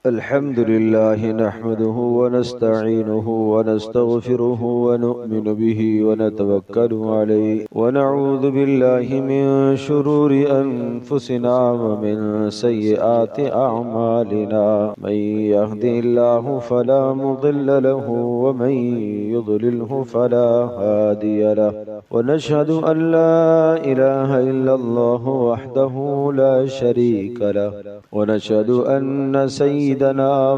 الحمد لله نحمده ونستعينه ونستغفره ونؤمن به ونتوكل عليه ونعوذ بالله من شرور أنفسنا ومن سيئات أعمالنا من يهدي الله فلا مضل له ومن يضلله فلا هادي له ونشهد أن لا إله إلا الله وحده لا شريك له ونشهد أن سيدنا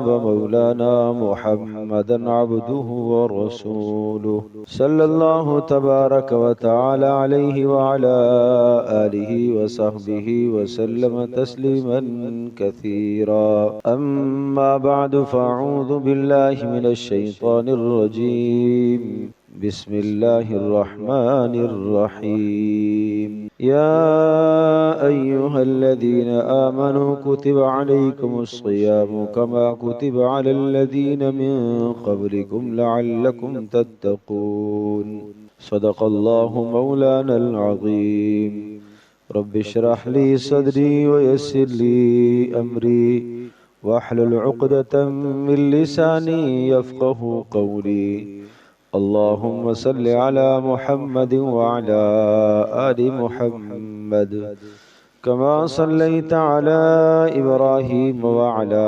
ومولانا محمدا عبده ورسوله صلى الله تبارك وتعالى عليه وعلى آله وصحبه وسلم تسليما كثيرا أما بعد فأعوذ بالله من الشيطان الرجيم بسم الله الرحمن الرحيم يا أيها الذين آمنوا كتب عليكم الصيام كما كتب على الذين من قبلكم لعلكم تتقون صدق الله مولانا العظيم رب اشرح لي صدري ويسر لي أمري واحلل عقدة من لساني يفقه قولي اللهم صل على محمد وعلى آل محمد كما صليت على إبراهيم وعلى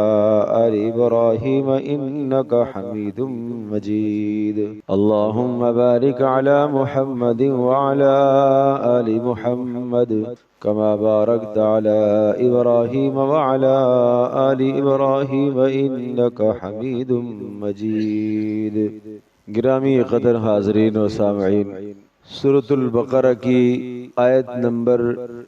آل إبراهيم إنك حميد مجيد اللهم بارك على محمد وعلى آل محمد كما باركت على إبراهيم وعلى آل إبراهيم إنك حميد مجيد گرامی قدر حاضرین و سامعین، سورۃ البقرہ کی آیت نمبر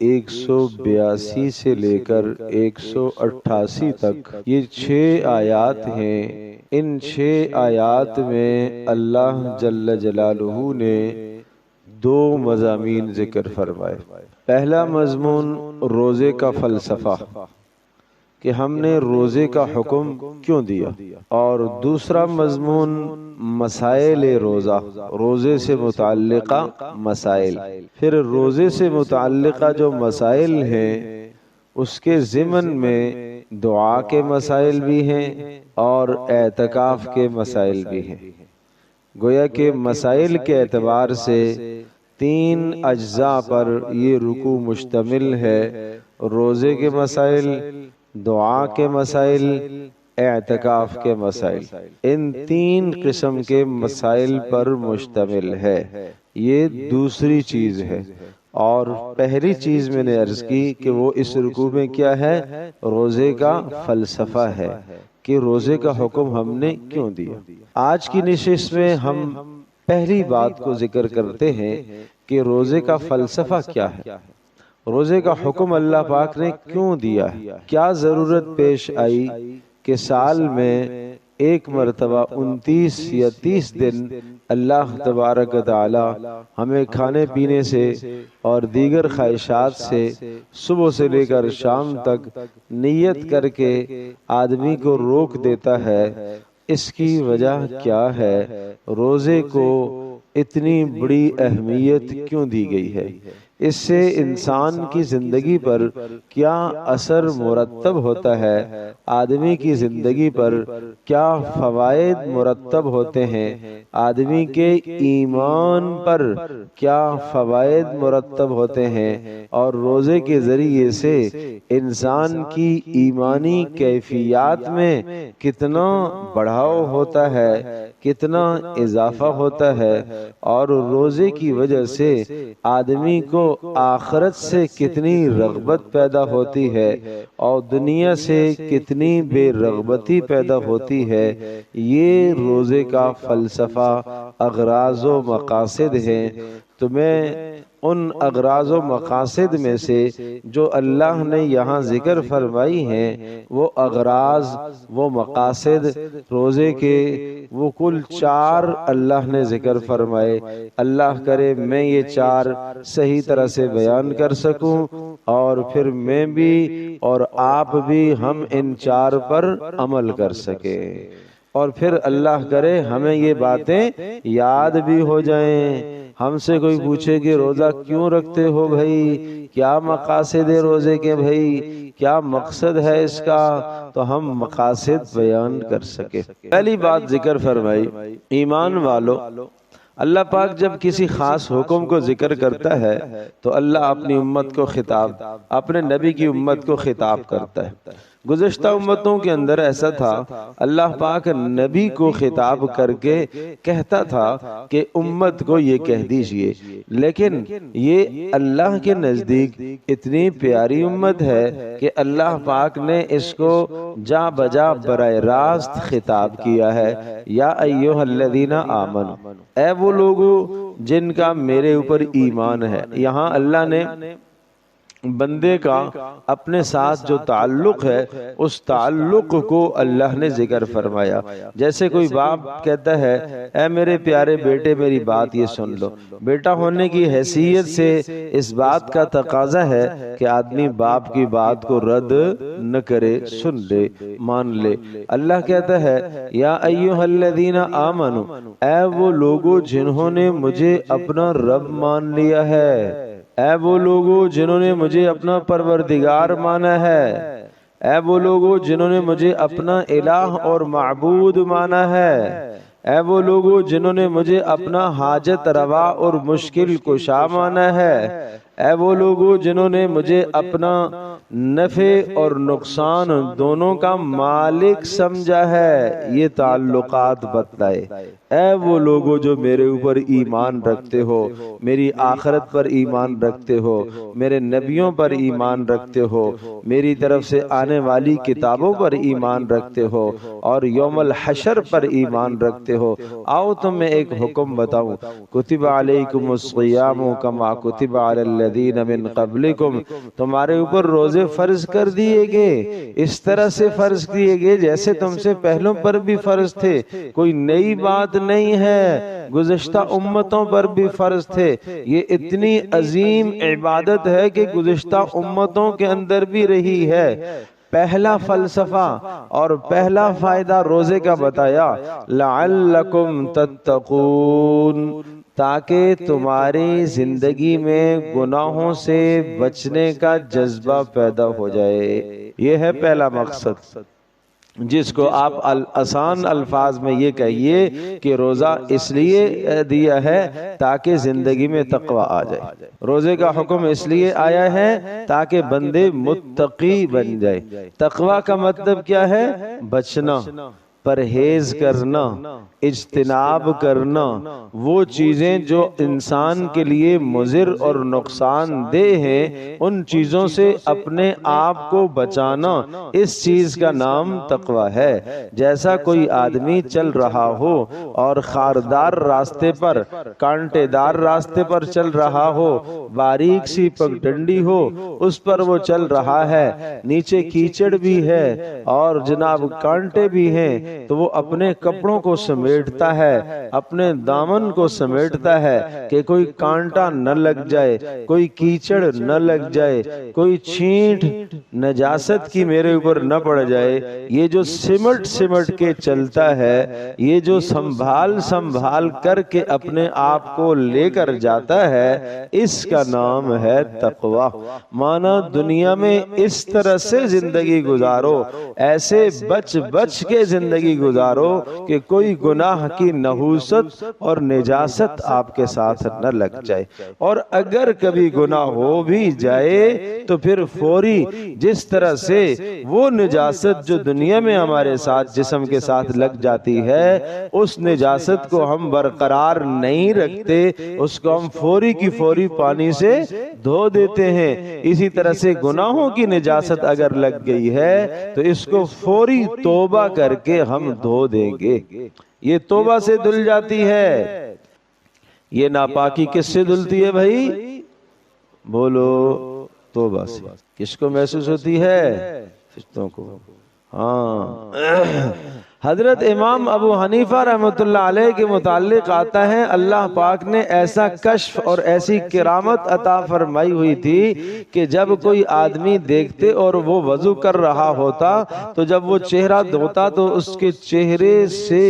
182 سے لے کر 188 تک یہ 6 آیات ہیں۔ ان 6 آیات میں اللہ جل جلالہ نے 2 مضامین ذکر فرمائے۔ پہلا مضمون روزے کا فلسفہ کہ ہم نے روزے کا حکم کیوں دیا، اور دوسرا مضمون مسائل روزہ، روزے سے متعلقہ مسائل۔ پھر روزے سے متعلقہ جو مسائل ہیں اس کے ضمن میں دعا کے مسائل بھی ہیں اور اعتکاف کے مسائل بھی ہیں۔ گویا کہ مسائل کے اعتبار سے 3 اجزاء پر یہ رکوع مشتمل ہے: روزے کے مسائل، دعا کے مسائل، اعتکاف کے مسائل۔ ان 3 قسم کے مسائل پر مشتمل ہے۔ یہ دوسری چیز ہے، اور پہلی چیز میں نے عرض کی کہ وہ اس رکوع میں کیا ہے؟ روزے کا فلسفہ ہے کہ روزے کا حکم ہم نے کیوں دیا۔ آج کی نشست میں ہم پہلی بات کو ذکر کرتے ہیں کہ روزے کا فلسفہ کیا ہے، روزے کا حکم اللہ پاک نے کیوں دیا ہے۔ کیا ضرورت پیش آئی کہ سال میں ایک مرتبہ 29 یا 30 دن اللہ تبارک و تعالی ہمیں کھانے پینے سے اور دیگر خواہشات سے صبح سے لے کر شام تک نیت کر کے آدمی کو روک دیتا ہے؟ اس کی وجہ کیا ہے؟ روزے کو اتنی بڑی اہمیت کیوں دی گئی ہے؟ اس سے انسان کی زندگی پر کیا اثر مرتب ہوتا ہے؟ آدمی کی زندگی پر کیا فوائد مرتب ہوتے ہیں؟ آدمی کے ایمان پر کیا فوائد مرتب ہوتے ہیں؟ اور روزے کے ذریعے سے انسان کی ایمانی کیفیات میں کتنا بڑھاؤ ہوتا ہے، کتنا اضافہ ہوتا ہے، اور روزے کی وجہ سے آدمی کو آخرت سے کتنی رغبت پیدا ہوتی ہے اور دنیا سے کتنی بے رغبتی پیدا ہوتی ہے۔ یہ روزے کا فلسفہ، اغراض و مقاصد ہیں۔ تو میں ان اغراض و مقاصد میں سے جو اللہ نے یہاں ذکر فرمائی ہیں، وہ اغراض، وہ مقاصد روزے کے، وہ کل 4 اللہ نے ذکر فرمائے۔ اللہ کرے میں یہ 4 صحیح طرح سے بیان کر سکوں، اور پھر میں بھی اور آپ بھی ہم ان 4 پر عمل کر سکیں، اور پھر اللہ کرے ہمیں یہ باتیں یاد بھی ہو جائیں، ہم سے کوئی پوچھے کہ روزہ کیوں رکھتے ہو بھائی، کیا مقاصد ہے روزے کے بھائی، کیا مقصد ہے اس کا، تو ہم مقاصد بیان کر سکے۔ پہلی بات ذکر فرمائی، ایمان والو، اللہ پاک جب کسی خاص حکم کو ذکر کرتا ہے تو اللہ اپنی امت کو خطاب، اپنے نبی کی امت کو خطاب کرتا ہے۔ گزشتہ امتوں کے اندر ایسا تھا، اللہ پاک نبی کو خطاب کر کے کہتا تھا کہ امت کو یہ کہہ دیجئے، لیکن یہ اللہ کے نزدیک اتنی پیاری امت ہے کہ اللہ پاک نے اس کو جا بجا براہ راست خطاب کیا ہے۔ یا ایھا الذین آمنوا، اے وہ لوگو جن کا میرے اوپر ایمان ہے۔ یہاں اللہ نے بندے کا اپنے ساتھ جو تعلق ہے اس تعلق کو اللہ نے ذکر فرمایا۔ جیسے کوئی باپ کہتا ہے اے میرے پیارے بیٹے میری بات یہ سن لو، بیٹا ہونے کی حیثیت سے اس بات کا تقاضا ہے کہ آدمی باپ کی بات کو رد نہ کرے، سن لے، مان لے۔ اللہ کہتا ہے یا ایھا الذین آمنوا، اے وہ لوگو جنہوں نے مجھے اپنا رب مان لیا ہے، اے وہ لوگو جنہوں نے مجھے اپنا پروردگار مانا ہے، اے وہ لوگو جنہوں نے مجھے اپنا الہ اور معبود مانا ہے، اے وہ لوگو جنہوں نے مجھے اپنا حاجت روا اور مشکل کشا مانا ہے، اے وہ لوگو جنہوں نے مجھے اپنا نفع اور نقصان دونوں کا مالک سمجھا ہے۔ یہ تعلقات بتلائے، اے وہ لوگو جو میرے اوپر ایمان رکھتے ہو، میری آخرت پر ایمان رکھتے ہو، میرے نبیوں پر ایمان رکھتے ہو، میری طرف سے آنے والی کتابوں پر ایمان رکھتے ہو اور یوم الحشر پر ایمان رکھتے ہو، آؤ تمہیں ایک حکم بتاؤں، کتب علیکم الصیام کما کتب علی الذین من قبلکم، تمہارے اوپر روزے فرض کر دیے گئے، اس طرح سے فرض کیے گئے جیسے تم سے پہلوں پر بھی فرض تھے، کوئی نئی بات نہیں ہے، گزشتہ امتوں پر بھی فرض تھے۔ یہ اتنی عظیم عبادت ہے کہ گزشتہ امتوں کے اندر بھی رہی ہے۔ پہلا فلسفہ اور پہلا فائدہ روزے کا بتایا، لعلکم تتقون، تاکہ تمہاری زندگی میں گناہوں سے بچنے کا جذبہ پیدا ہو جائے۔ یہ ہے پہلا مقصد، جس کو آپ آسان الفاظ میں یہ کہیے کہ روزہ اس لیے دیا ہے تاکہ زندگی میں تقوی آ جائے۔ روزے کا حکم اس لیے آیا ہے تاکہ بندے متقی بن جائے۔ تقوی کا مطلب کیا ہے؟ بچنا، پرہیز کرنا، اجتناب کرنا، وہ چیزیں جو انسان کے لیے مضر اور نقصان دہ ہیں ان چیزوں سے اپنے آپ کو بچانا، اس چیز کا نام تقوی ہے۔ جیسا کوئی آدمی چل رہا ہو اور خاردار راستے پر، کانٹے دار راستے پر چل رہا ہو، باریک سی پگڈنڈی ہو، اس پر وہ چل رہا ہے، نیچے کیچڑ بھی ہے اور جناب کانٹے بھی ہیں، تو وہ اپنے کپڑوں کو سمیٹتا ہے، اپنے دامن کو سمیٹتا ہے کہ کوئی کانٹا نہ لگ جائے، کوئی کیچڑ نہ لگ جائے، کوئی چھینٹ نجاست کی میرے اوپر نہ پڑ جائے۔ یہ جو سمٹ سمٹ کے چلتا ہے، یہ جو سنبھال کر کے اپنے آپ کو لے کر جاتا ہے، اس کا نام ہے تقوی۔ مانا دنیا میں اس طرح سے زندگی گزارو، ایسے بچ کے زندگی گزارو کہ کوئی گناہ کی نحوست اور نجاست آپ کے ساتھ نہ لگ جائے، اور اگر کبھی گناہ ہو بھی جائے تو پھر فوری جس طرح سے وہ نجاست جو دنیا میں ہمارے ساتھ جسم کے ساتھ لگ جاتی ہے، اس نجاست کو ہم برقرار نہیں رکھتے، اس کو ہم فوری کی فوری پانی سے دھو دیتے ہیں۔ اسی طرح سے گناہوں کی نجاست اگر لگ گئی ہے تو اس کو فوری توبہ کر کے ہم دھو دیں گے۔ یہ توبہ سے دھل جاتی ہے۔ یہ ناپاکی کس سے دھلتی ہے بھائی؟ بولو، توبہ سے۔ کس کو محسوس ہوتی ہے؟ فرشتوں کو۔ ہاں، حضرت امام ابو حنیفہ رحمۃ اللہ علیہ کے متعلق آتا ہے، اللہ پاک نے ایسا کشف اور ایسی کرامت عطا فرمائی ہوئی تھی کہ جب کوئی آدمی دیکھتے اور وہ وضو کر رہا ہوتا تو جب وہ چہرہ دھوتا تو اس کے چہرے سے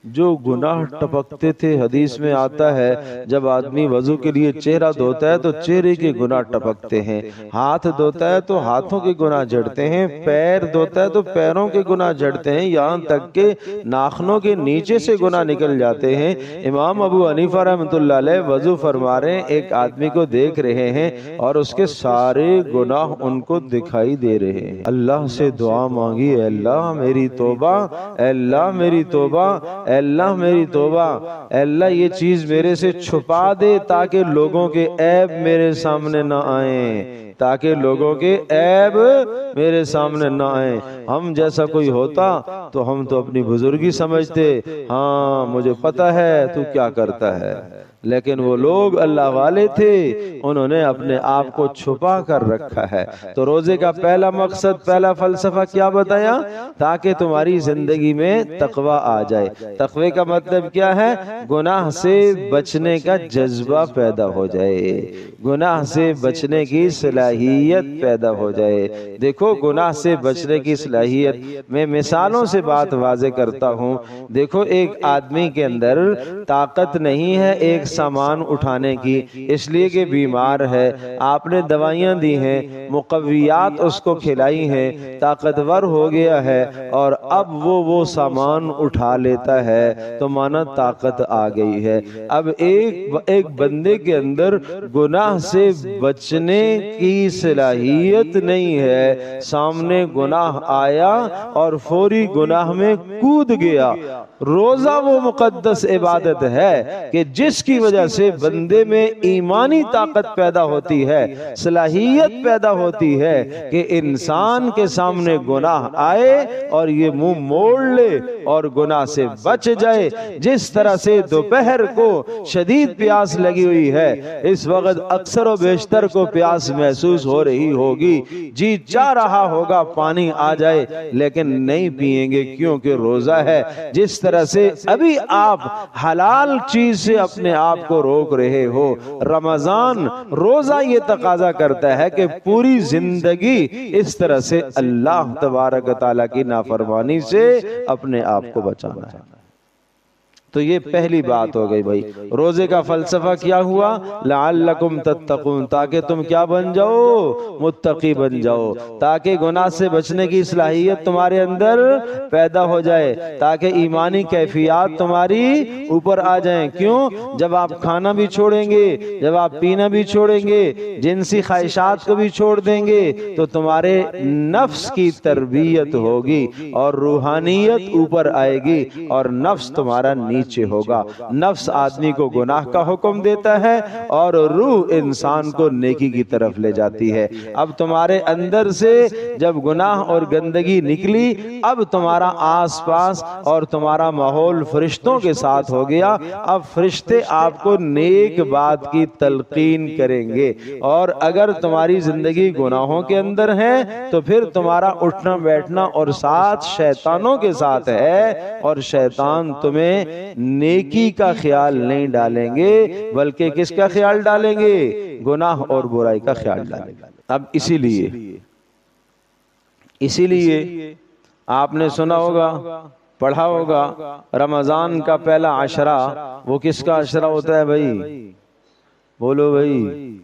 جو گناہ ٹپکتے تھے، حدیث میں آتا ہے جب آدمی وضو کے لیے چہرہ دھوتا ہے تو چہرے کے گناہ ٹپکتے ہیں، ہاتھ دھوتا ہے تو ہاتھوں کے گناہ جھڑتے ہیں، پیر دھوتا ہے تو پیروں کے گناہ جھڑتے ہیں، یہاں تک کہ ناخنوں کے نیچے سے گناہ نکل جاتے ہیں۔ امام ابو حنیفہ رحمۃ اللہ علیہ وضو فرما رہے ہیں، ایک آدمی کو دیکھ رہے ہیں اور اس کے سارے گناہ ان کو دکھائی دے رہے ہیں۔ اللہ سے دعا مانگی، اے اللہ میری توبہ، اے اللہ میری توبہ، اے اللہ میری توبہ، اے اللہ یہ چیز میرے سے چھپا دے تاکہ لوگوں کے عیب میرے سامنے نہ آئیں، تاکہ لوگوں کے عیب میرے سامنے نہ آئیں۔ ہم جیسا کوئی ہوتا تو ہم تو اپنی بزرگی سمجھتے، ہاں مجھے پتا ہے تو کیا کرتا ہے، لیکن وہ لوگ اللہ والے تھے، انہوں نے اپنے آپ کو چھپا کر رکھا ہے۔ تو روزے کا پہلا مقصد، پہلا فلسفہ کیا بتایا؟ تاکہ تمہاری زندگی میں تقوی آ جائے۔ تقوی کا مطلب کیا ہے؟ گناہ سے بچنے کا جذبہ پیدا ہو جائے، گناہ سے بچنے کی صلاحیت پیدا ہو جائے۔ دیکھو گناہ سے بچنے کی صلاحیت میں مثالوں سے بات واضح کرتا ہوں۔ دیکھو ایک آدمی کے اندر طاقت نہیں ہے ایک سامان اٹھانے کی، اس لیے کہ بیمار ہے، آپ نے دوائیاں دی ہیں، مقویات اس کو کھلائی ہیں، طاقتور ہو گیا ہے اور اب وہ سامان اٹھا لیتا ہے تو مانا طاقت آ گئی ہے۔ اب ایک بندے کے اندر گناہ سے بچنے کی صلاحیت نہیں ہے، سامنے گناہ آیا اور فوری گناہ میں کود گیا۔ روزہ وہ مقدس عبادت ہے کہ جس کی وجہ سے بندے میں ایمانی طاقت پیدا ہوتی ہے، صلاحیت پیدا ہوتی ہے کہ انسان کے سامنے گناہ آئے اور یہ منہ موڑ لے اور گناہ سے بچ جائے۔ جس طرح سے دوپہر کو شدید پیاس لگی ہوئی ہے، اس وقت اکثر و بیشتر کو پیاس محسوس ہو رہی ہوگی، جی چاہ رہا ہوگا پانی آ جائے لیکن نہیں پیئیں گے کیونکہ روزہ ہے۔ جس طرح سے ابھی آپ حلال چیز سے اپنے آپ کو روک رہے ہو، رمضان روزہ یہ تقاضا کرتا ہے کہ پوری زندگی اس طرح سے اللہ تبارک و تعالیٰ کی نافرمانی سے اپنے آپ کو بچانا ہے۔ تو یہ پہلی بات ہو گئی بھائی۔ روزے کا فلسفہ کیا ہوا؟ لعلکم تتقون، تاکہ تم کیا بن جاؤ؟ متقی بن جاؤ، تاکہ گناہ سے بچنے کی صلاحیت تمہارے اندر پیدا ہو جائے، تاکہ ایمانی کیفیات تمہاری اوپر آ جائیں۔ کیوں؟ جب آپ کھانا بھی چھوڑیں گے، جب آپ پینا بھی چھوڑیں گے، جنسی خواہشات کو بھی چھوڑ دیں گے تو تمہارے نفس کی تربیت ہوگی اور روحانیت اوپر آئے گی اور نفس تمہارا نیچے ہوگا۔ نفس آدمی کو گناہ کا حکم دیتا ہے اور روح انسان کو نیکی کی طرف لے جاتی ہے۔ اب تمہارے اندر سے جب گناہ اور گندگی نکلی، اب تمہارا آس پاس اور تمہارا ماحول فرشتوں کے ساتھ ہو گیا۔ اب فرشتے آپ کو نیک بات کی تلقین کریں گے، اور اگر تمہاری زندگی گناہوں کے اندر ہے تو پھر تمہارا اٹھنا بیٹھنا اور ساتھ شیطانوں کے ساتھ ہے، اور شیطان تمہیں نیکی کا خیال نہیں ڈالیں گے بلکہ کس کا خیال ڈالیں گے؟ گناہ اور برائی کا خیال ڈالیں گے۔ اب اسی لیے آپ نے سنا ہوگا، پڑھا ہوگا، رمضان کا پہلا عشرہ وہ کس کا عشرہ ہوتا ہے بھائی؟ بولو بھائی،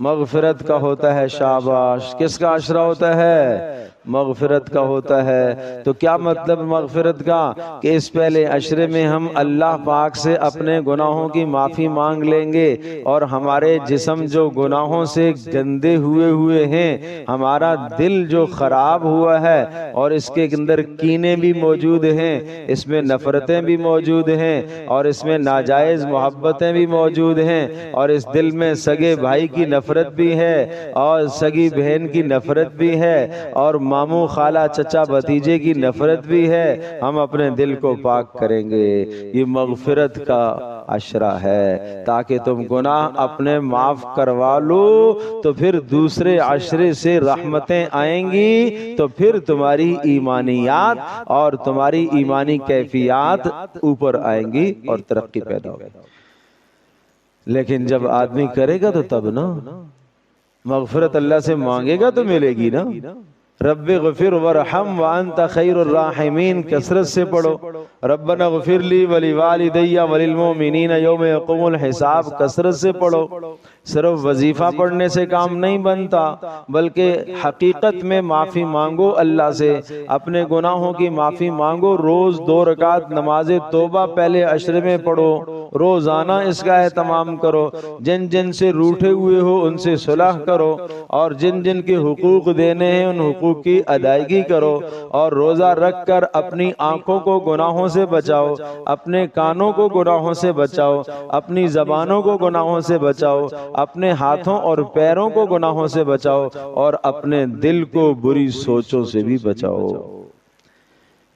مغفرت کا ہوتا ہے۔ شاباش، کس کا عشرہ ہوتا ہے؟ مغفرت کا ہوتا ہے۔ تو کیا مطلب مغفرت کا؟ کہ اس پہلے عشرے میں ہم اللہ پاک سے اپنے گناہوں کی معافی مانگ لیں گے، اور ہمارے جسم جو گناہوں سے گندے ہوئے ہیں، ہمارا دل جو خراب ہوا ہے اور اس کے اندر کینے بھی موجود ہیں، اس میں نفرتیں بھی موجود ہیں، اور اس میں ناجائز محبتیں بھی موجود ہیں، اور اس دل میں سگے بھائی کی نفرت بھی ہے اور سگی بہن کی نفرت بھی ہے اور ماموں خالہ چچا بھتیجے کی نفرت بھی ہے۔ ہم اپنے دل کو پاک کریں گے، یہ مغفرت کا عشرہ ہے، تاکہ تم گناہ اپنے معاف کروا لو، تو پھر دوسرے عشرے سے رحمتیں آئیں گی، تو پھر تمہاری ایمانیات اور تمہاری ایمانی کیفیات اوپر آئیں گی اور ترقی پیدا ہوگی۔ لیکن جب آدمی کرے گا تو تب نا، مغفرت اللہ سے مانگے گا تو ملے گی نا۔ رب اغفر ورحم وانت خیر الراحمین کثرت سے پڑھو، ربنا اغفر لی ولوالدی وللمؤمنین یوم یقوم الحساب کثرت سے پڑھو۔ صرف وظیفہ پڑھنے سے کام نہیں بنتا، بلکہ حقیقت میں معافی مانگو اللہ سے، اپنے گناہوں کی معافی مانگو۔ روز 2 رکعت نماز توبہ پہلے عشر میں پڑھو، روزانہ اس کا اہتمام کرو۔ جن جن سے روٹھے ہوئے ہو ان سے صلح کرو، اور جن جن کے حقوق دینے ہیں ان حقوق کی ادائیگی کرو، اور روزہ رکھ کر اپنی آنکھوں کو گناہوں سے بچاؤ، اپنے کانوں کو گناہوں سے بچاؤ، اپنی زبانوں کو گناہوں سے بچاؤ، اپنے ہاتھوں اور پیروں کو گناہوں سے بچاؤ، اور اپنے دل کو بری سوچوں سے بھی بچاؤ۔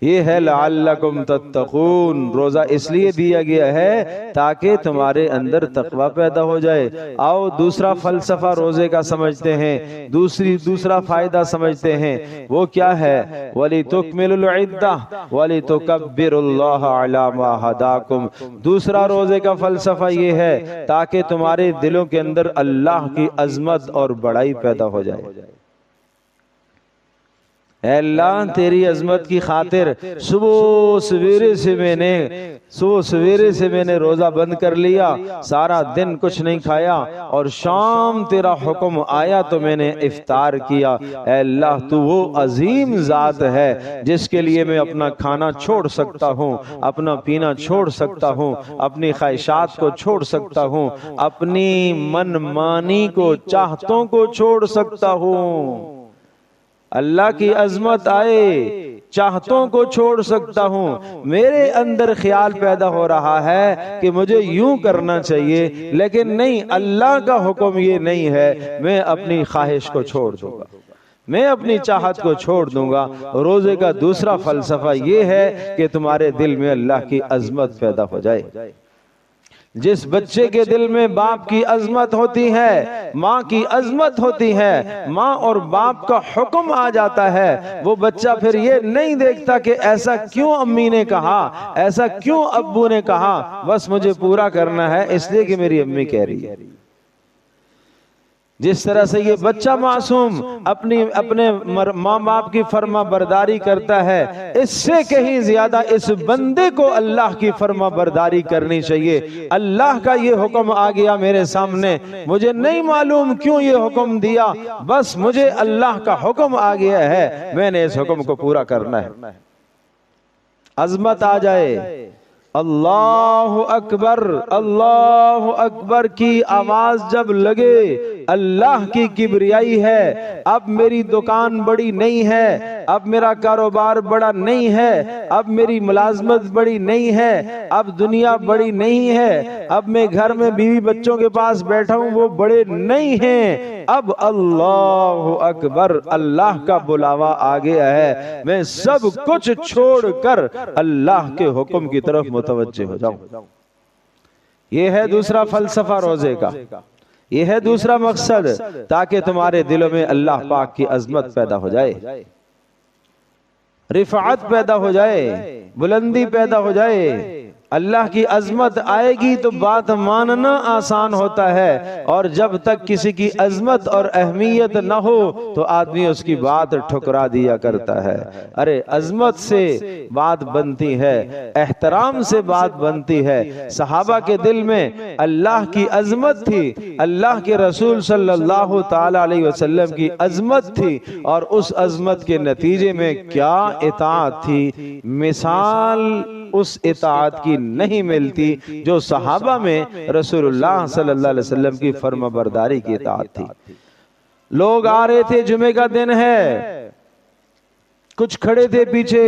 یہ ہے لعلکم تتقون۔ روزہ اس لیے دیا گیا ہے تاکہ تمہارے اندر تقوی پیدا ہو جائے۔ آؤ دوسرا فلسفہ روزے کا سمجھتے ہیں، دوسرا فائدہ سمجھتے ہیں۔ وہ کیا ہے؟ وَلِتُكْمِلُوا الْعِدَّةَ وَلِتُكَبِّرُوا اللَّهَ عَلَى مَا هَدَاكُمْ۔ دوسرا روزے کا فلسفہ یہ ہے تاکہ تمہارے دلوں کے اندر اللہ کی عظمت اور بڑائی پیدا ہو جائے۔ اے اللہ تیری عظمت کی خاطر صبح سویرے سے میں نے روزہ بند کر لیا، سارا دن کچھ نہیں کھایا، اور شام تیرا حکم آیا تو میں نے افطار کیا۔ اے اللہ تو وہ عظیم ذات ہے جس کے لیے میں اپنا کھانا چھوڑ سکتا ہوں، اپنا پینا چھوڑ سکتا ہوں، اپنی خواہشات کو چھوڑ سکتا ہوں، اپنی من مانی کو، چاہتوں کو چھوڑ سکتا ہوں۔ اللہ کی عظمت آئے، چاہتوں کو چھوڑ سکتا ہوں۔ میرے اندر خیال پیدا ہو رہا ہے کہ مجھے یوں کرنا چاہیے، لیکن نہیں، اللہ کا حکم یہ نہیں ہے، میں اپنی خواہش کو چھوڑ دوں گا، میں اپنی چاہت کو چھوڑ دوں گا۔ روزے کا دوسرا فلسفہ یہ ہے کہ تمہارے دل میں اللہ کی عظمت پیدا ہو جائے۔ جس بچے کے دل میں باپ کی عظمت ہوتی ہے، ماں کی عظمت ہوتی ہے، ماں اور باپ کا حکم آ جاتا ہے، وہ بچہ پھر یہ نہیں دیکھتا کہ ایسا کیوں امی نے کہا، ایسا کیوں ابو نے کہا، بس مجھے پورا کرنا ہے اس لیے کہ میری امی کہہ رہی ہے۔ جس طرح سے یہ بچہ معصوم اپنے ماں باپ کی فرما برداری کرتا ہے، اس سے کہیں زیادہ اس بندے کو اللہ کی فرما برداری کرنی چاہیے۔ اللہ کا یہ حکم آ گیا میرے سامنے، مجھے نہیں معلوم کیوں یہ حکم دیا، بس مجھے اللہ کا حکم آ گیا ہے، میں نے اس حکم کو پورا کرنا ہے۔ عظمت آ جائے، اللہ اکبر، اللہ اکبر کی آواز جب لگے، اللہ کی کبریائی ہے۔ اب میری دکان بڑی نہیں ہے، اب میرا کاروبار بڑا نہیں ہے، اب میری ملازمت بڑی نہیں ہے، اب دنیا بڑی نہیں ہے، اب میں گھر میں بیوی بچوں کے پاس بیٹھا ہوں وہ بڑے نہیں ہیں، اب اللہ اکبر، اللہ کا بلاوا آ گیا ہے، میں سب کچھ چھوڑ کر اللہ کے حکم کی طرف متوجہ ہو جاؤں۔ یہ ہے دوسرا فلسفہ روزے کا، یہ ہے دوسرا مقصد، تاکہ تمہارے دلوں میں اللہ پاک کی عظمت پیدا ہو جائے، رفعت پیدا ہو جائے، بلندی پیدا ہو جائے۔ اللہ کی عظمت آئے گی تو بات ماننا آسان ہوتا ہے، اور جب تک کسی کی عظمت اور اہمیت نہ ہو تو آدمی اس کی بات ٹھکرا دیا کرتا ہے۔ ارے عظمت سے بات بنتی ہے، احترام سے بات بنتی ہے۔ صحابہ کے دل میں اللہ کی عظمت تھی، اللہ کے رسول صلی اللہ تعالی علیہ وسلم کی عظمت تھی، اور اس عظمت کے نتیجے میں کیا اطاعت تھی۔ مثال اس اطاعت کی نہیں ملتی جو صحابہ میں رسول اللہ صلی اللہ علیہ وسلم کی فرما برداری کی اطاعت تھی۔ لوگ آ رہے تھے، جمعے کا دن ہے، کچھ کھڑے تھے پیچھے،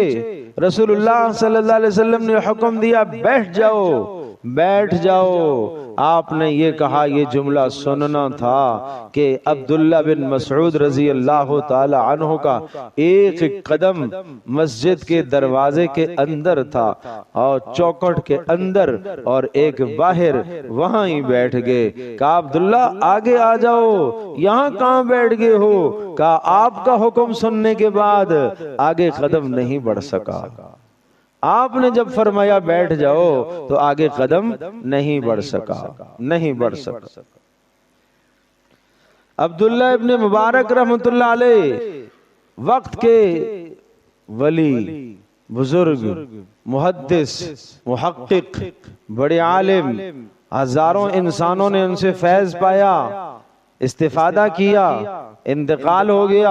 رسول اللہ صلی اللہ علیہ وسلم نے حکم دیا بیٹھ جاؤ، بیٹھ جاؤ۔ آپ نے یہ کہا، یہ جملہ سننا تھا کہ عبداللہ بن مسعود رضی اللہ تعالی عنہ کا ایک قدم مسجد کے دروازے کے اندر تھا، اور چوکٹ کے اندر، اور ایک باہر، وہاں ہی بیٹھ گئے۔ کہا عبداللہ آگے آ جاؤ، یہاں کہاں بیٹھ گئے ہو؟ کہا آپ کا حکم سننے کے بعد آگے قدم نہیں بڑھ سکا۔ آپ نے جب فرمایا بیٹھ جاؤ تو آگے قدم نہیں بڑھ سکا، نہیں بڑھ سکا۔ عبداللہ ابن مبارک رحمت اللہ علیہ وقت کے ولی، بزرگ، محدث، محقق، بڑے عالم، ہزاروں انسانوں نے ان سے فیض پایا، استفادہ کیا، انتقال ہو گیا۔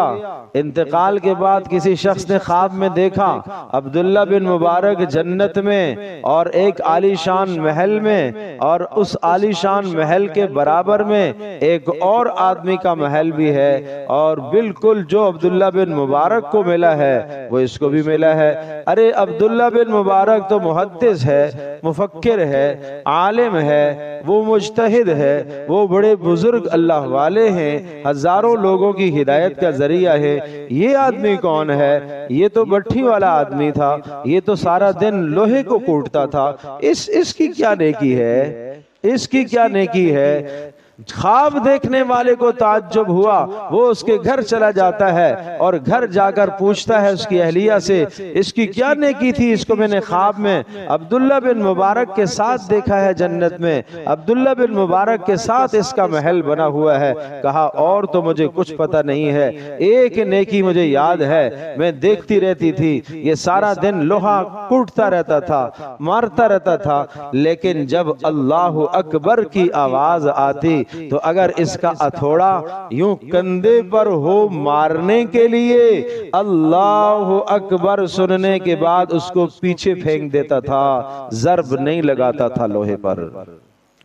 انتقال کے بعد کسی شخص نے خواب میں دیکھا عبداللہ بن مبارک جنت میں اور ایک عالی شان محل میں، اور اس عالی شان محل کے برابر میں ایک اور آدمی کا محل بھی ہے، اور بالکل جو عبداللہ بن مبارک کو ملا ہے وہ اس کو بھی ملا ہے۔ ارے عبداللہ بن مبارک تو محدث ہے، مفکر ہے، عالم ہے، وہ مجتہد ہے، وہ بڑے بزرگ اللہ والے ہیں، ہزاروں لوگوں کی ہدایت کا ذریعہ ہے۔ یہ آدمی کون ہے؟ یہ تو بٹھی والا آدمی تھا، یہ تو سارا دن لوہے کو کوٹتا تھا، اس کی کیا نیکی ہے؟ اس کی کیا نیکی ہے؟ خواب دیکھنے والے کو تعجب ہوا، وہ اس کے گھر چلا جاتا ہے اور گھر جا کر پوچھتا ہے اس کی اہلیہ سے، اس کی کیا نیکی تھی؟ اس کو میں نے خواب میں عبداللہ بن مبارک کے ساتھ دیکھا ہے جنت میں، عبداللہ بن مبارک کے ساتھ اس کا محل بنا ہوا ہے۔ کہا اور تو مجھے کچھ پتہ نہیں ہے، ایک نیکی مجھے یاد ہے، میں دیکھتی رہتی تھی، یہ سارا دن لوہا کوٹتا رہتا تھا، مارتا رہتا تھا، لیکن جب اللہ اکبر کی آواز آتی تو اگر اس کا ہتھوڑا یوں کندھے پر ہو مارنے کے لیے، اللہ اکبر سننے کے بعد اس کو پیچھے پھینک دیتا تھا، ضرب نہیں لگاتا تھا لوہے پر،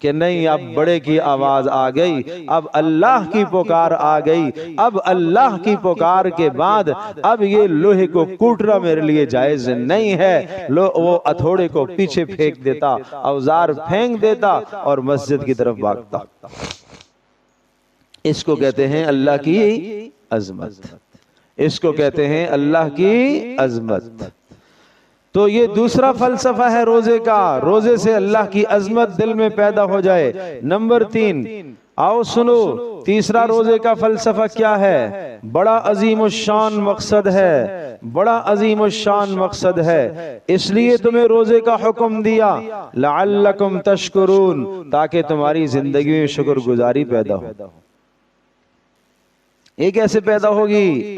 کہ نہیں اب بڑے کی آواز آ گئی، اب اللہ کی پکار آ گئی، اب اللہ کی پکار کے بعد اب یہ لوہے کو کوٹنا میرے لیے جائز نہیں ہے۔ وہ ہتھوڑے کو پیچھے پھینک دیتا، اوزار پھینک دیتا اور مسجد کی طرف بھاگتا۔ اس کو کہتے ہیں اللہ کی عظمت، اس کو کہتے ہیں اللہ کی عظمت۔ تو یہ دوسرا فلسفہ ہے روزے کا، روزے سے اللہ کی عظمت دل میں پیدا ہو جائے۔ نمبر 3، آؤ سنو تیسرا روزے کا فلسفہ کیا ہے؟ بڑا عظیم الشان مقصد ہے، بڑا عظیم الشان مقصد ہے، اس لیے تمہیں روزے کا حکم دیا، لعلکم تشکرون، تاکہ تمہاری زندگی میں شکر گزاری پیدا ہو۔ یہ کیسے پیدا ہوگی؟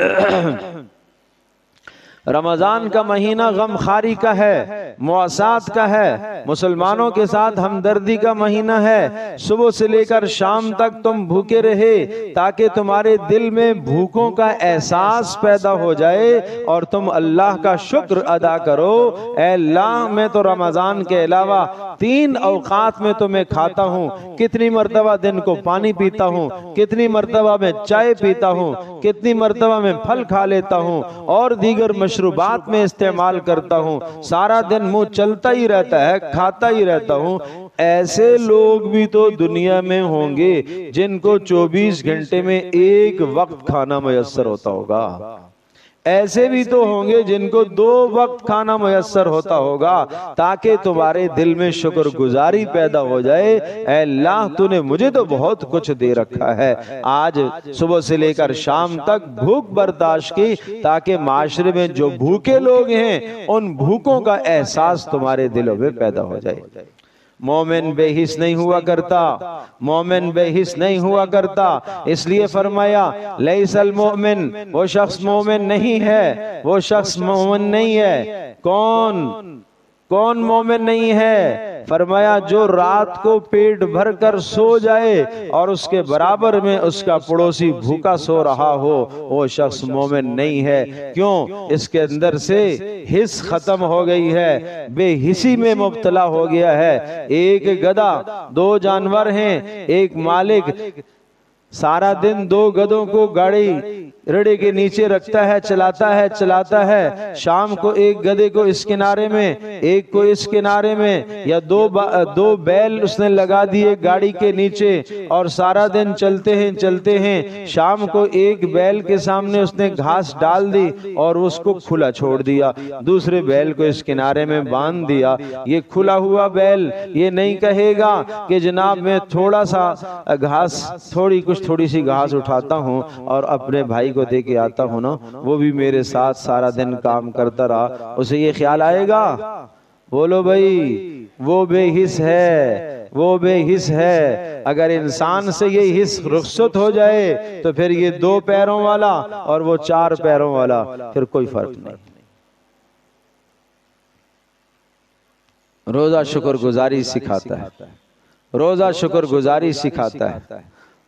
رمضان کا مہینہ غم خاری کا ہے، مواسات کا ہے، مسلمانوں کے ساتھ ہمدردی کا مہینہ ہے۔ صبح سے لے کر شام تک تم بھوکے رہے تاکہ تمہارے دل میں بھوکوں کا احساس پیدا ہو جائے اور تم اللہ کا شکر ادا کرو۔ اے اللہ، میں تو رمضان کے علاوہ 3 اوقات میں تو میں کھاتا ہوں، کتنی مرتبہ دن کو پانی پیتا ہوں، کتنی مرتبہ میں چائے پیتا ہوں، کتنی مرتبہ میں پھل کھا لیتا ہوں اور دیگر مشروبات میں استعمال کرتا ہوں، سارا دن منہ چلتا ہی رہتا ہے، کھاتا ہی رہتا ہوں۔ ایسے لوگ بھی تو دنیا میں ہوں گے جن کو 24 گھنٹے میں ایک وقت کھانا میسر ہوتا ہوگا، ایسے بھی تو ہوں گے جن کو 2 وقت کھانا میسر ہوتا ہوگا، تاکہ تمہارے دل میں شکر گزاری پیدا ہو جائے۔ اے اللہ، تو نے مجھے تو بہت کچھ دے رکھا ہے، آج صبح سے لے کر شام تک بھوک برداشت کی تاکہ معاشرے میں جو بھوکے لوگ ہیں ان بھوکوں کا احساس تمہارے دلوں میں پیدا ہو جائے۔ مومن بے حس نہیں ہوا کرتا، مومن بے حس نہیں ہوا کرتا، اس لیے فرمایا لیس المؤمن، وہ شخص مومن نہیں ہے، وہ شخص مومن نہیں ہے۔ کون مومن نہیں ہے؟ فرمایا جو رات کو پیٹ بھر کر سو جائے اور اس کے برابر میں اس کا پڑوسی بھوکا سو رہا ہو، وہ شخص مومن نہیں ہے۔ کیوں؟ اس کے اندر سے حس ختم ہو گئی ہے، بے حسی میں مبتلا ہو گیا ہے۔ ایک گدھا، 2 جانور ہیں، ایک مالک سارا دن 2 گدھوں کو گاڑی رڑے کے نیچے رکھتا ہے، چلاتا ہے، شام کو ایک گدھے کو اس کنارے میں، ایک کو اس کنارے میں، یا 2 بیل اس نے لگا دیے گاڑی کے نیچے اور سارا دن چلتے ہیں، شام کو ایک بیل کے سامنے اس نے گھاس ڈال دی اور اس کو کھلا چھوڑ دیا، دوسرے بیل کو اس کنارے میں باندھ دیا۔ یہ کھلا ہوا بیل یہ نہیں کہے گا کہ جناب میں تھوڑا سا گھاس، تھوڑی سی گھاس اٹھاتا ہوں اور اپنے بھائی کو دے کے آتا ہوں نا، وہ بھی میرے ساتھ سارا دن کام کرتا رہا، اسے یہ خیال آئے گا؟ بولو بھائی، وہ بے حس ہے، وہ بے حس ہے. اگر انسان سے یہ حس رخصت ہو جائے تو پھر یہ 2 پیروں والا اور وہ 4 پیروں والا پھر کوئی فرق نہیں. روزہ شکر گزاری سکھاتا ہے. روزہ شکر گزاری سکھاتا ہے.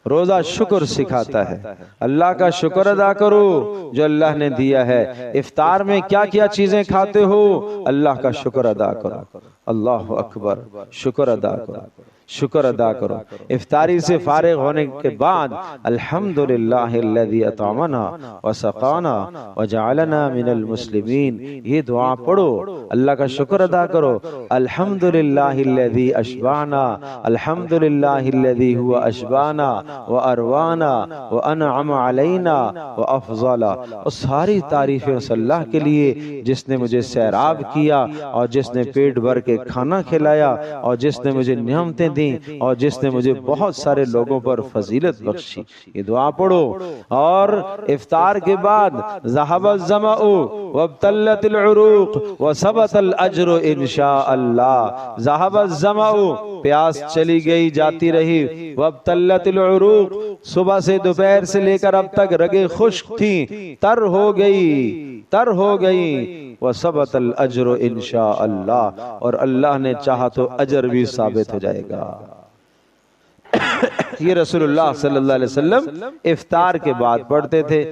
روزہ شکر سکھاتا ہے. اللہ کا شکر ادا کرو جو اللہ نے دیا ہے. افطار میں کیا کیا چیزیں کھاتے ہو اللہ کا شکر ادا کرو. اللہ اکبر. شکر ادا کرو. شکر ادا کرو. افطاری سے فارغ ہونے کے بعد الحمدللہ الذی اطعمنا وسقانا وجعلنا من المسلمین یہ دعا پڑھو. اللہ کا شکر ادا کرو. الحمدللہ الذی اشبعنا الحمدللہ الذی هو اشبعنا واروانا وانعم علینا وافضل. اور ساری تعریفیں اس اللہ کے لیے جس نے مجھے سیراب کیا اور جس نے پیٹ بھر کے کھانا کھلایا اور جس نے مجھے نعمتیں دیں اور جس نے مجھے بہت سارے لوگوں پر فضیلت بخشی. یہ دعا پڑھو. اور افطار کے بعد ذهب الظمأ وابتلت العروق وثبت الاجر انشاء اللہ. ذهب الظمأ پیاس چلی گئی جاتی رہی. وابتلت العروق صبح سے دوپہر سے لے کر اب تک رگیں خشک تھیں تر ہو گئی. وثبت الاجر انشاء اللہ اور اللہ نے چاہا تو اجر بھی ثابت ہو جائے گا. یہ رسول اللہ صلی اللہ علیہ وسلم افطار کے بعد پڑھتے تھے.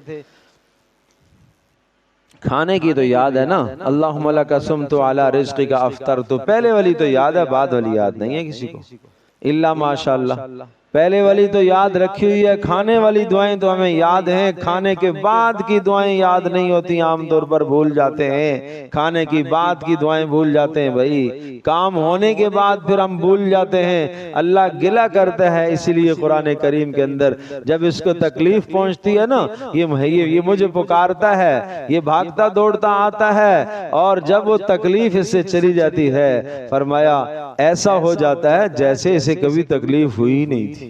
کھانے کی تو یاد ہے نا. اللہم لک صمت علی رزقک افطرت. پہلے والی تو یاد ہے بعد والی یاد نہیں ہے کسی کو الا ماشاءاللہ. پہلے والی تو یاد رکھی ہوئی ہے. کھانے والی دعائیں تو ہمیں یاد ہیں. کھانے کے بعد کی دعائیں یاد نہیں ہوتی. عام طور پر بھول جاتے ہیں. کھانے کی بعد کی دعائیں بھول جاتے ہیں. بھائی کام ہونے کے بعد پھر ہم بھول جاتے ہیں. اللہ گلہ کرتا ہے. اسی لیے قرآن کریم کے اندر جب اس کو تکلیف پہنچتی ہے نا یہ مجھے پکارتا ہے یہ بھاگتا دوڑتا آتا ہے اور جب وہ تکلیف اس سے چلی جاتی ہے فرمایا ایسا ہو جاتا ہے جیسے اسے کبھی تکلیف ہوئی نہیں تھی.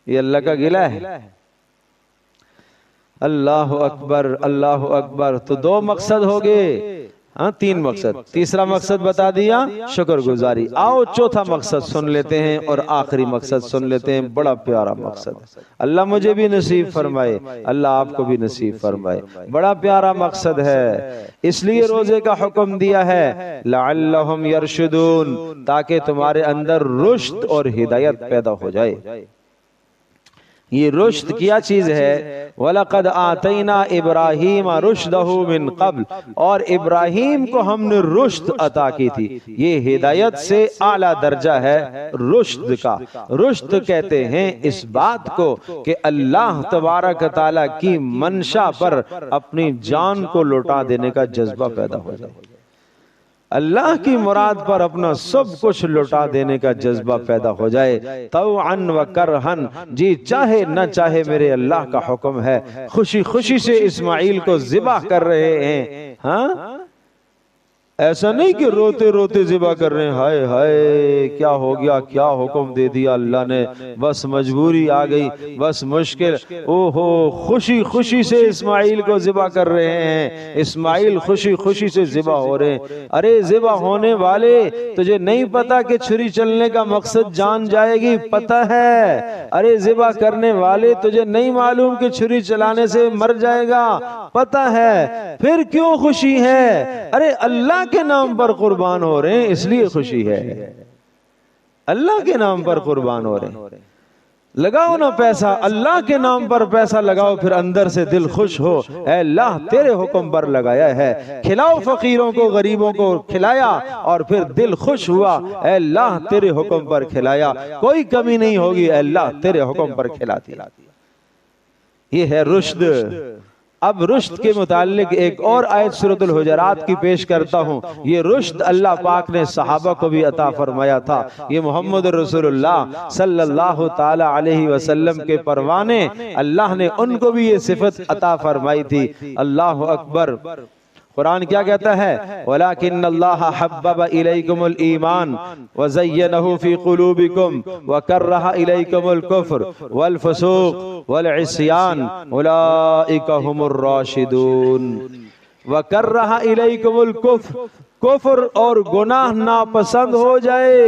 یہ اللہ کا گلہ ہے. اللہ اکبر اللہ اکبر. تو 2 مقصد ہو گئے. 3 مقصد. تیسرا مقصد بتا دیا شکر گزاری. آؤ چوتھا مقصد سن لیتے ہیں اور آخری مقصد سن لیتے ہیں. بڑا پیارا مقصد. اللہ مجھے بھی نصیب فرمائے اللہ آپ کو بھی نصیب فرمائے. بڑا پیارا مقصد ہے. اس لیے روزے کا حکم دیا ہے لعلہم یرشدون تاکہ تمہارے اندر رشد اور ہدایت پیدا ہو جائے. یہ رشد کیا چیز ہے؟ وَلَقَدْ آتَيْنَا إِبْرَاهِيمَ رُشْدَهُ مِن قَبْلِ. اور ابراہیم کو ہم نے رشد عطا کی تھی. یہ ہدایت سے اعلیٰ درجہ ہے رشد کا. رشد کہتے ہیں اس بات کو کہ اللہ تبارک تعالیٰ کی منشا پر اپنی جان کو لوٹا دینے کا جذبہ پیدا ہو جائے. اللہ کی مراد پر اپنا سب کچھ لوٹا دینے کا جذبہ پیدا ہو جائے. طوعاً و کرہن جی چاہے نہ چاہے میرے اللہ کا حکم ہے. خوشی خوشی سے اسماعیل کو ذبح کر رہے ہیں. ہاں ایسا نہیں کہ روتے روتے ذبح کر رہے ہیں. ہائے ہائے کیا ہو گیا کیا حکم دے دیا اللہ نے بس مجبوری آ گئی بس مشکل. اوہو خوشی خوشی سے اسماعیل کو ذبح کر رہے ہیں. اسماعیل خوشی خوشی سے ذبح ہو رہے ہیں. ارے ذبح ہونے والے تجھے نہیں پتا کہ چھری چلنے کا مقصد جان جائے گی؟ پتہ ہے. ارے ذبح کرنے والے تجھے نہیں معلوم کہ چھری چلانے سے مر جائے گا؟ پتہ ہے. پھر کیوں خوشی ہے؟ ارے اللہ کے نام پر قربان ہو رہے ہیں اس لیے خوشی ہے. اللہ کے نام پر قربان ہو رہے ہیں. لگاؤ نا پیسہ اللہ کے نام پر پیسہ لگاؤ پھر اندر سے دل خوش ہو. اے اللہ تیرے حکم پر لگایا ہے. کھلاؤ فقیروں کو غریبوں کو کھلایا اور پھر دل خوش ہوا. اے اللہ تیرے حکم پر کھلایا کوئی کمی نہیں ہوگی. اے اللہ تیرے حکم پر کھلاتی. یہ ہے رشد. اب رشد کے متعلق ایک اور آیت سورۃ الحجرات کی پیش کرتا ہوں. یہ رشد اللہ پاک نے صحابہ کو بھی عطا فرمایا تھا. یہ محمد رسول اللہ صلی اللہ تعالی علیہ وسلم کے پروانے اللہ نے ان کو بھی یہ صفت عطا فرمائی تھی. اللہ اکبر. قرآن کیا کہتا ہے؟ وَلَكِنَّ اللَّهَ حَبَّبَ إِلَيْكُمُ الْإِيمَانَ وَزَيَّنَهُ فِي قُلُوبِكُمْ وَكَرَّهَ إِلَيْكُمُ الْكُفْرَ وَالْفُسُوقَ وَالْعِصْيَانَ أُولَئِكَ هُمُ الرَّاشِدُونَ. وَكَرَّهَ إِلَيْكُمُ الْكُفْرَ کفر اور گناہ ناپسند ہو جائے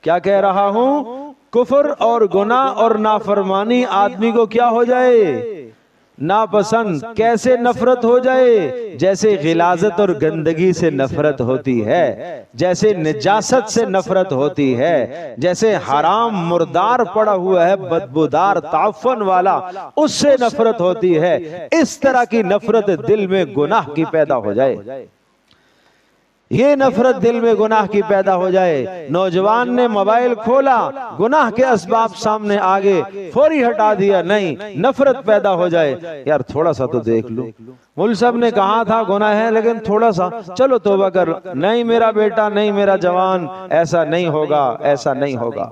کیا کہہ رہا ہوں؟ کفر اور گناہ اور نافرمانی آدمی کو کیا ہو جائے؟ ناپسند. کیسے نفرت ہو جائے؟ جیسے غلاظت اور گندگی سے نفرت ہوتی ہے، جیسے نجاست سے نفرت ہوتی ہے، جیسے حرام مردار پڑا ہوا ہے بدبودار تعفن والا اس سے نفرت ہوتی ہے، اس طرح کی نفرت دل میں گناہ کی پیدا ہو جائے. یہ نفرت دل میں گناہ کی پیدا ہو جائے. نوجوان نے موبائل کھولا، گناہ کے اسباب سامنے آگے، فوری ہٹا دیا، نہیں، نفرت پیدا ہو جائے. یار تھوڑا سا تو دیکھ لو، مول صاحب نے کہا تھا گناہ ہے لیکن تھوڑا سا چلو توبہ کر. نہیں میرا بیٹا، نہیں میرا جوان، ایسا نہیں ہوگا، ایسا نہیں ہوگا،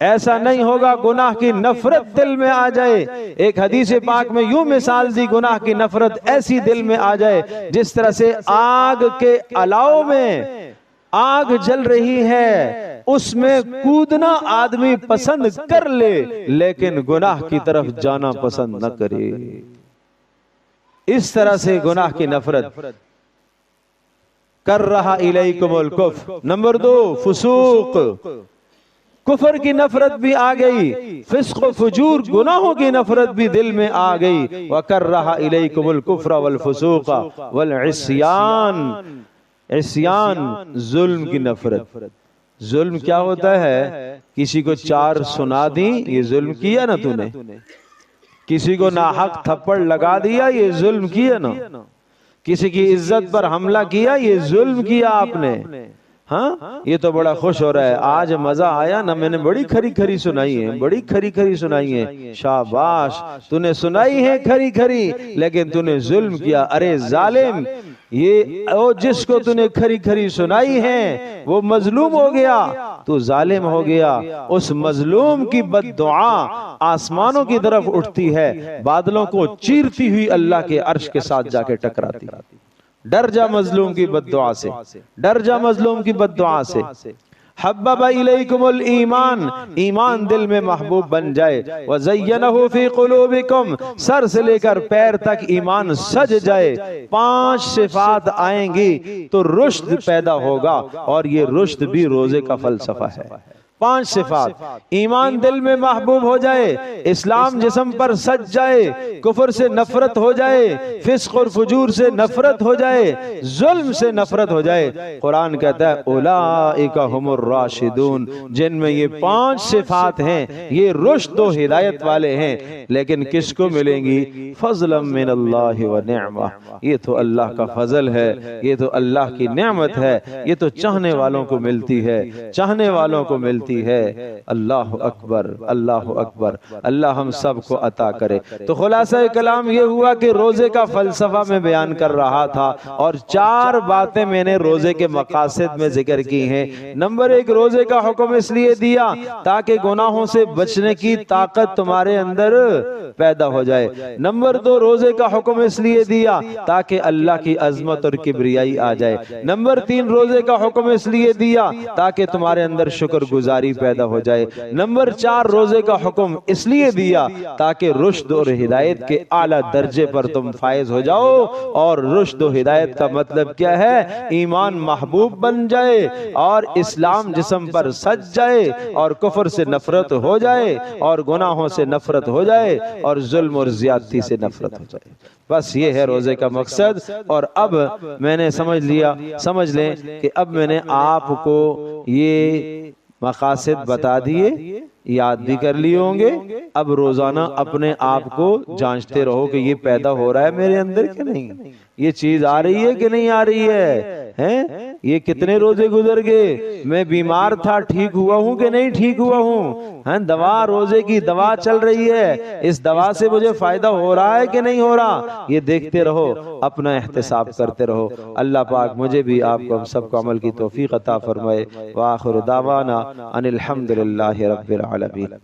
ایسا نہیں ہوگا. گناہ کی نفرت دل میں آ جائے. ایک حدیث پاک میں یوں مثال دی، گناہ کی نفرت ایسی دل میں آ جائے جس طرح سے آگ کے الاؤ میں آگ جل رہی ہے، اس میں کودنا آدمی پسند کر لے لیکن گناہ کی طرف جانا پسند نہ کرے. اس طرح سے گناہ کی نفرت. کر رہا الیکم الکفر. نمبر 2 فسوق. کفر کی نفرت بھی آ گئی، فسق و فجور گناہوں کی نفرت بھی دل میں آ گئی. وَكَرَّهَ إِلَيْكُمُ الْكُفْرَ وَالْفُسُوقَ وَالْعِصْيَانَ. عصیان، ظلم کی نفرت. ظلم کیا ہوتا ہے؟ کسی کو 4 سنا دی، یہ ظلم کیا نا تو نے. کسی کو ناحق تھپڑ لگا دیا، یہ ظلم کیا نا. کسی کی عزت پر حملہ کیا، یہ ظلم کیا آپ نے. ہاں یہ تو بڑا خوش ہو رہا ہے، آج مزہ آیا نا، میں نے بڑی کھری کھری سنائی ہے، بڑی کھری کھری سنائی ہے. شاباش، تو نے سنائی ہے کھری کھری لیکن تو نے ظلم کیا. ارے ظالم، یہ جس کو تو نے کھری کھری سنائی ہے وہ مظلوم ہو گیا، تو ظالم ہو گیا. اس مظلوم کی بد دعا آسمانوں کی طرف اٹھتی ہے، بادلوں کو چیرتی ہوئی اللہ کے عرش کے ساتھ جا کے ٹکراتی. ڈر جا مظلوم کی بد دعا سے، ڈر جا مظلوم کی بد دعا سے. حبب الیکم الایمان. ایمان دل میں محبوب بن جائے. وزینہ فی قلوبکم. سر سے لے کر پیر تک ایمان سج جائے. 5 صفات آئیں گی تو رشد پیدا ہوگا، اور یہ رشد بھی روزے کا فلسفہ ہے. 5 صفات. ایمان دل میں محبوب ہو جائے، اسلام جسم پر سج جائے، کفر سے نفرت ہو جائے، فسق اور فجور سے نفرت ہو جائے، ظلم سے نفرت ہو جائے. قرآن کہتا ہے اولئک هم الراشدون. جن میں یہ 5 صفات ہیں یہ رشد و ہدایت والے ہیں. لیکن کس کو ملیں گی؟ فضلا من اللہ و نعمہ. یہ تو اللہ کا فضل ہے، یہ تو اللہ کی نعمت ہے، یہ تو چاہنے والوں کو ملتی ہے، چاہنے والوں کو ملتی ہے. اللہ اکبر، اللہ اکبر. اللہ ہم سب کو عطا کرے. تو خلاصہ کلام یہ ہوا کہ روزے کا فلسفہ میں بیان کر رہا تھا، اور 4 باتیں میں نے روزے کے مقاصد میں ذکر کی ہیں. نمبر 1، روزے کا حکم اس لیے دیا تاکہ گناہوں سے بچنے کی طاقت تمہارے اندر پیدا ہو جائے. نمبر 2، روزے کا حکم اس لیے دیا تاکہ اللہ کی عظمت اور کبریائی آ جائے. نمبر 3، روزے کا حکم اس لیے دیا تاکہ تمہارے اندر شکر گزاری پیدا ہو جائے. نمبر 4، روزے کا حکم اس لیے دیا تاکہ رشد اور ہدایت کے اعلیٰ درجے پر تم فائز ہو جاؤ. اور رشد و ہدایت کا مطلب کیا ہے؟ ایمان محبوب بن جائے، اور اسلام جسم پر سج جائے، اور کفر سے نفرت ہو جائے، اور گناہوں سے نفرت ہو جائے، اور ظلم اور زیادتی سے نفرت ہو جائے. بس یہ ہے روزے کا مقصد. اور اب میں نے سمجھ لیں کہ اب میں نے آپ کو یہ مقاصد بتا دیے، یاد بھی کر لیے ہوں گے. اب روزانہ اپنے آپ کو جانچتے رہو کہ یہ پیدا ہو رہا ہے میرے اندر کہ نہیں، یہ چیز آ رہی ہے کہ نہیں آ رہی ہے. یہ کتنے روزے گزر گئے، میں بیمار تھا، ٹھیک ہوا ہوں کہ نہیں ٹھیک ہوا ہوں. دوا، روزے کی دوا چل رہی ہے، اس دوا سے مجھے فائدہ ہو رہا ہے کہ نہیں ہو رہا. یہ دیکھتے رہو، اپنا احتساب کرتے رہو. اللہ پاک مجھے بھی آپ کو ہم سب کو عمل کی توفیق عطا فرمائے. وآخر دعوانا ان الحمد للہ رب العالمین.